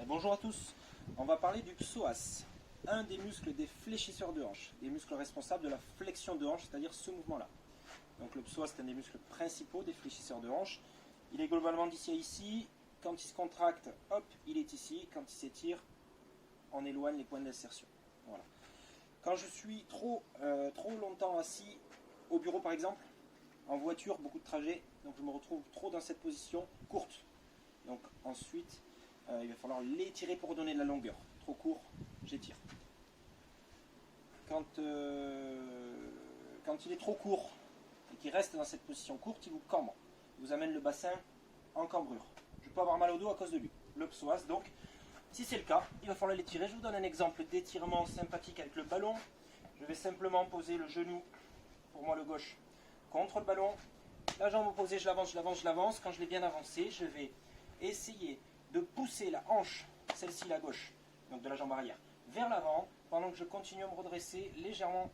Bonjour à tous, on va parler du psoas, un des muscles des fléchisseurs de hanche, des muscles responsables de la flexion de hanche, c'est-à-dire ce mouvement-là. Donc le psoas est un des muscles principaux des fléchisseurs de hanche. Il est globalement d'ici à ici, quand il se contracte, hop, il est ici, quand il s'étire, on éloigne les points d'insertion. Voilà. Quand je suis trop longtemps assis, au bureau par exemple, en voiture, beaucoup de trajets, donc je me retrouve trop dans cette position courte. Donc ensuite, il va falloir l'étirer pour donner de la longueur. Trop court, j'étire. Quand il est trop court et qu'il reste dans cette position courte, il vous cambre. Il vous amène le bassin en cambrure. Je peux avoir mal au dos à cause de lui. Le psoas, donc, si c'est le cas, il va falloir l'étirer. Je vous donne un exemple d'étirement sympathique avec le ballon. Je vais simplement poser le genou, pour moi le gauche, contre le ballon. La jambe opposée, je l'avance, je l'avance, je l'avance. Quand je l'ai bien avancé, je vais essayer de pousser la hanche, celle-ci la gauche, donc de la jambe arrière, vers l'avant, pendant que je continue à me redresser légèrement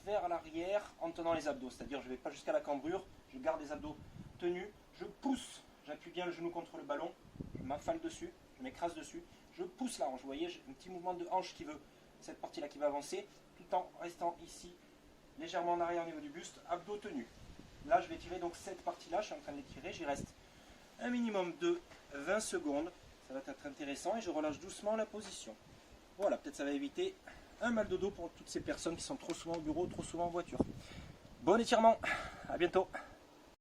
vers l'arrière en tenant les abdos. C'est-à-dire je ne vais pas jusqu'à la cambrure, je garde les abdos tenus, je pousse, j'appuie bien le genou contre le ballon, je m'affale dessus, je m'écrase dessus, je pousse la hanche. Vous voyez, j'ai un petit mouvement de hanche qui veut, cette partie-là qui va avancer, tout en restant ici, légèrement en arrière au niveau du buste, abdos tenus. Là, je vais tirer donc cette partie-là, je suis en train de l'étirer, j'y reste un minimum de 20 secondes, ça va être intéressant et je relâche doucement la position. Voilà, peut-être ça va éviter un mal de dos pour toutes ces personnes qui sont trop souvent au bureau, trop souvent en voiture. Bon étirement, à bientôt.